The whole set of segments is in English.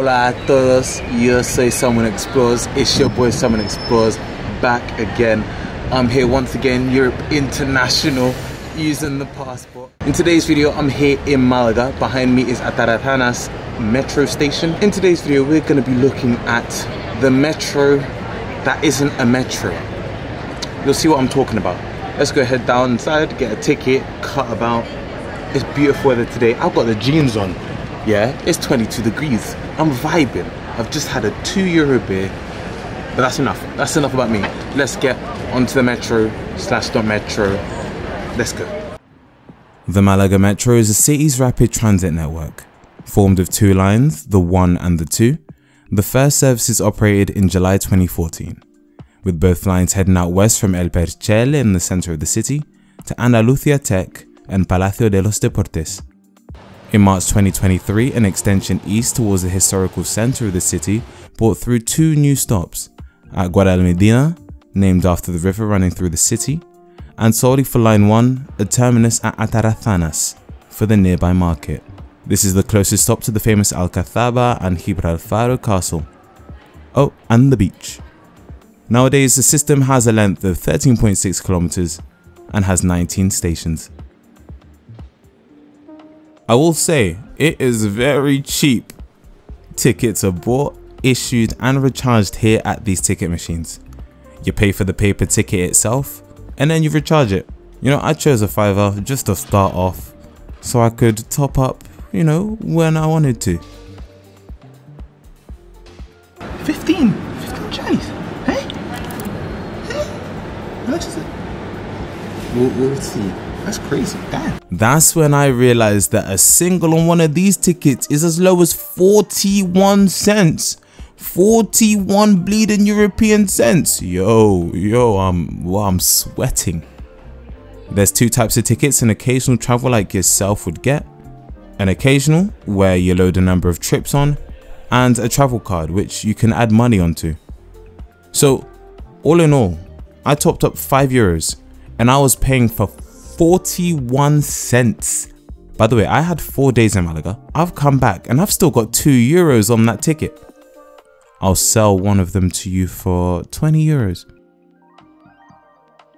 Hola a todos, yo soy Someone Explores. It's your boy Someone Explores, back again. I'm here once again, Europe International, using the passport. In today's video, I'm here in Malaga. Behind me is Ataratanas metro station. In today's video, we're going to be looking at the metro that isn't a metro. You'll see what I'm talking about. Let's go head down inside, get a ticket, cut about. It's beautiful weather today. I've got the jeans on. Yeah, it's 22 degrees. I'm vibing. I've just had a €2 beer. But that's enough. That's enough about me. Let's get onto the metro / not metro. Let's go. The Malaga Metro is the city's rapid transit network. Formed of two lines, the 1 and the 2, the first services operated in July 2014, with both lines heading out west from El Perchel in the center of the city to Andalucía Tech and Palacio de los Deportes. In March 2023, an extension east towards the historical center of the city brought through 2 new stops, at Guadalmedina, named after the river running through the city, and solely for Line 1, a terminus at Ataratanas, for the nearby market. This is the closest stop to the famous Alcazaba and Gibraltar Castle. Oh, and the beach. Nowadays, the system has a length of 13.6 kilometers and has 19 stations. I will say, it is very cheap. Tickets are bought, issued and recharged here at these ticket machines. You pay for the paper ticket itself and then you recharge it. You know, I chose a £5 just to start off so I could top up, you know, when I wanted to. 15 Chinese, hey? How much is it? We'll see. That's crazy, damn. That's when I realized that a single on one of these tickets is as low as 41 cents. 41 bleeding European cents. Yo, I'm sweating. There's 2 types of tickets an occasional traveler like yourself would get. An occasional, where you load a number of trips on, and a travel card, which you can add money onto. So, all in all, I topped up €5, and I was paying for 41 cents. By the way, I had 4 days in Malaga. I've come back and I've still got €2 on that ticket. I'll sell one of them to you for €20.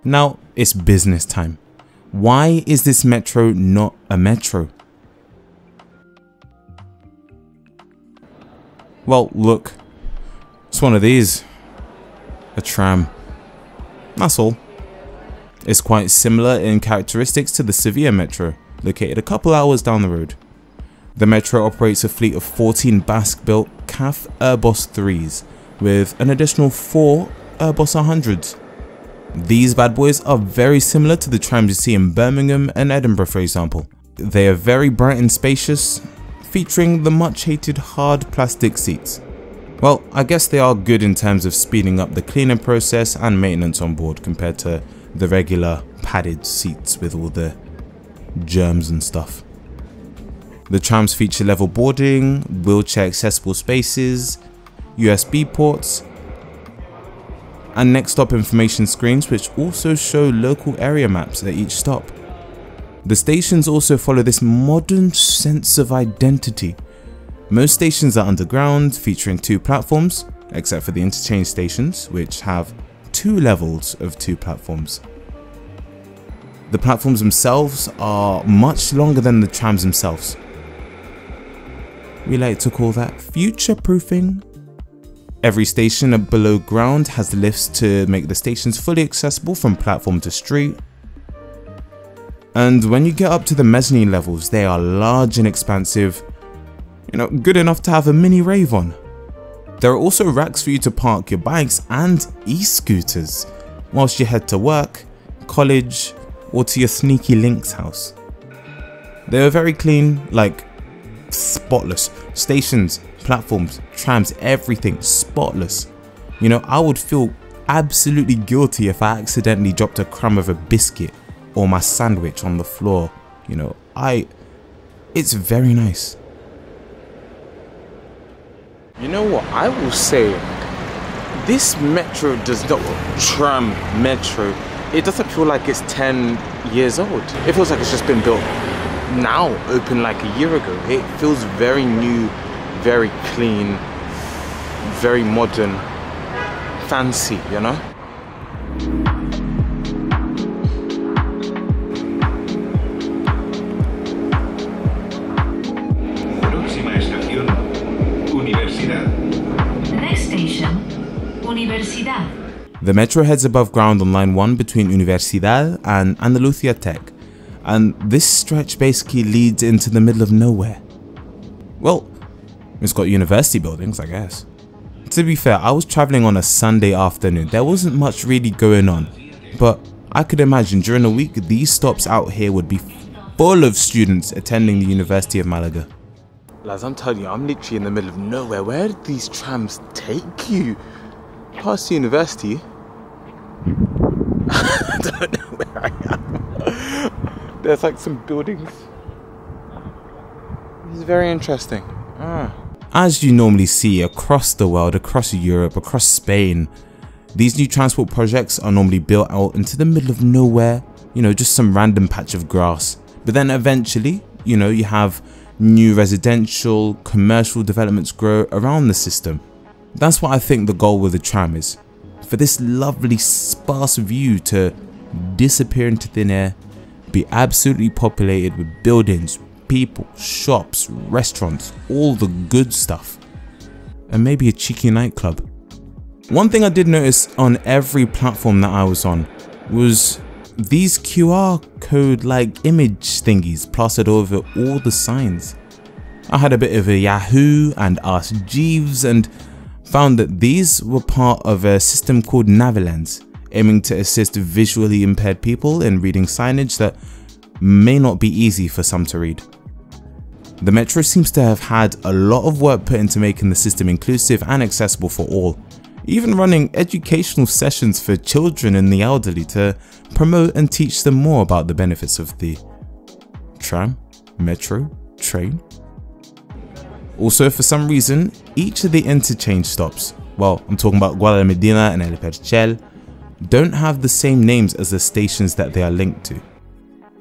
Now it's business time. Why is this metro not a metro? Well, look, it's one of these. A tram. That's all. It's quite similar in characteristics to the Sevilla Metro, located a couple hours down the road. The Metro operates a fleet of 14 Basque-built CAF Airbus 3s, with an additional 4 Airbus 100s. These bad boys are very similar to the trams you see in Birmingham and Edinburgh, for example. They are very bright and spacious, featuring the much-hated hard plastic seats. Well, I guess they are good in terms of speeding up the cleaning process and maintenance on board compared to the regular padded seats with all the germs and stuff. The trams feature level boarding, wheelchair accessible spaces, USB ports, and next stop information screens which also show local area maps at each stop. The stations also follow this modern sense of identity. Most stations are underground, featuring 2 platforms, except for the interchange stations, which have 2 levels of 2 platforms. The platforms themselves are much longer than the trams themselves. We like to call that future-proofing. Every station below ground has lifts to make the stations fully accessible from platform to street. And when you get up to the mezzanine levels, they are large and expansive, you know, good enough to have a mini rave on. There are also racks for you to park your bikes and e-scooters whilst you head to work, college, or to your sneaky Link's house. They are very clean, like spotless. Stations, platforms, trams, everything spotless. You know, I would feel absolutely guilty if I accidentally dropped a crumb of a biscuit or my sandwich on the floor. You know, it's very nice. You know what, I will say, this metro does not, tram metro, it doesn't feel like it's 10 years old. It feels like it's just been built now, opened like a year ago. It feels very new, very clean, very modern, fancy, you know? The next station, Universidad. The metro heads above ground on line 1 between Universidad and Andalucía Tech, and this stretch basically leads into the middle of nowhere. Well, it's got university buildings, I guess. To be fair, I was travelling on a Sunday afternoon. There wasn't much really going on, but I could imagine during the week these stops out here would be full of students attending the University of Malaga. Lads, I'm telling you, I'm literally in the middle of nowhere. Where did these trams take you? Past the university? I don't know where I am. There's like some buildings. It's very interesting. As you normally see across the world, across Europe, across Spain, these new transport projects are normally built out into the middle of nowhere, you know, just some random patch of grass. But then eventually, you know, you have new residential, commercial developments grow around the system. That's what I think the goal with the tram is. For this lovely sparse view to disappear into thin air, be absolutely populated with buildings, people, shops, restaurants, all the good stuff, and maybe a cheeky nightclub. One thing I did notice on every platform that I was on was these QR code like image thingies plastered over all the signs. I had a bit of a Yahoo and asked Jeeves and found that these were part of a system called Navilens, aiming to assist visually impaired people in reading signage that may not be easy for some to read. The metro seems to have had a lot of work put into making the system inclusive and accessible for all, even running educational sessions for children and the elderly to promote and teach them more about the benefits of the tram, metro, train. Also, for some reason, each of the interchange stops, well, I'm talking about Guadalmedina and El Perchel, don't have the same names as the stations that they are linked to.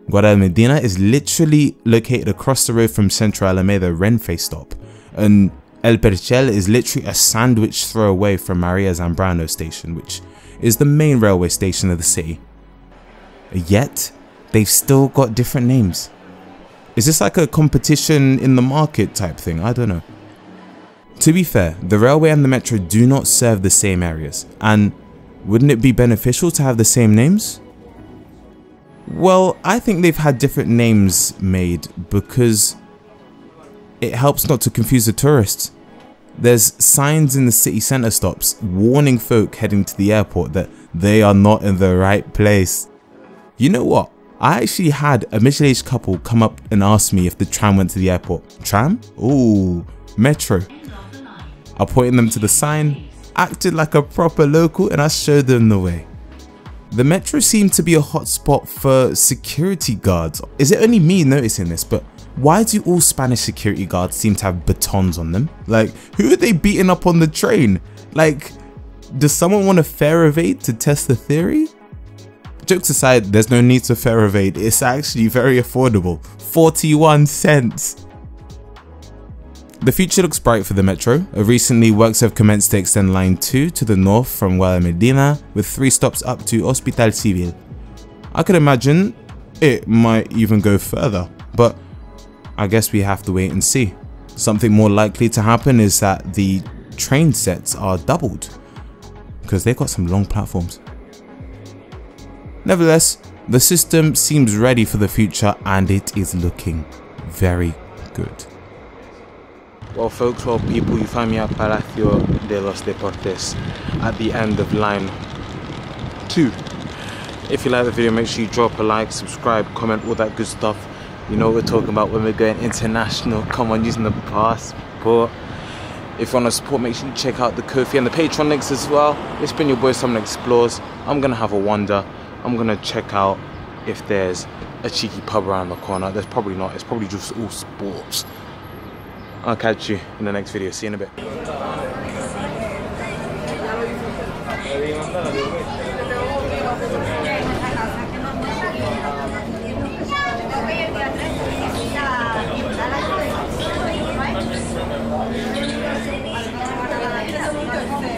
Guadalmedina is literally located across the road from Central Alameda Renfe stop, and El Perchel is literally a sandwich throw away from Maria Zambrano station, which is the main railway station of the city. Yet, they've still got different names. Is this like a competition in the market type thing? I don't know. To be fair, the railway and the metro do not serve the same areas, and wouldn't it be beneficial to have the same names? Well, I think they've had different names made because it helps not to confuse the tourists. There's signs in the city centre stops warning folk heading to the airport that they are not in the right place. You know what? I actually had a middle-aged couple come up and ask me if the tram went to the airport. Tram? Ooh, metro. I pointed them to the sign, acted like a proper local, and I showed them the way. The metro seemed to be a hotspot for security guards. Is it only me noticing this, but why do all Spanish security guards seem to have batons on them? Like, who are they beating up on the train? Like, does someone want a fare evade to test the theory? Jokes aside, there's no need to fare evade. It's actually very affordable. 41 cents. The future looks bright for the metro. Recently, works have commenced to extend line 2 to the north from Guadalmedina with 3 stops up to Hospital Civil. I could imagine it might even go further, but I guess we have to wait and see. Something more likely to happen is that the train sets are doubled because they've got some long platforms. Nevertheless, the system seems ready for the future and it is looking very good. Well folks, well people, you find me at Palacio de los Deportes at the end of line 2. If you like the video, make sure you drop a like, subscribe, comment, all that good stuff. You know what we're talking about when we're going international. Come on, using the passport. If you want to support, make sure you check out the Ko-fi and the Patreon links as well. It's been your boy Someone Explores. I'm going to have a wander. I'm going to check out if there's a cheeky pub around the corner. There's probably not. It's probably just all sports. I'll catch you in the next video. See you in a bit. Francén.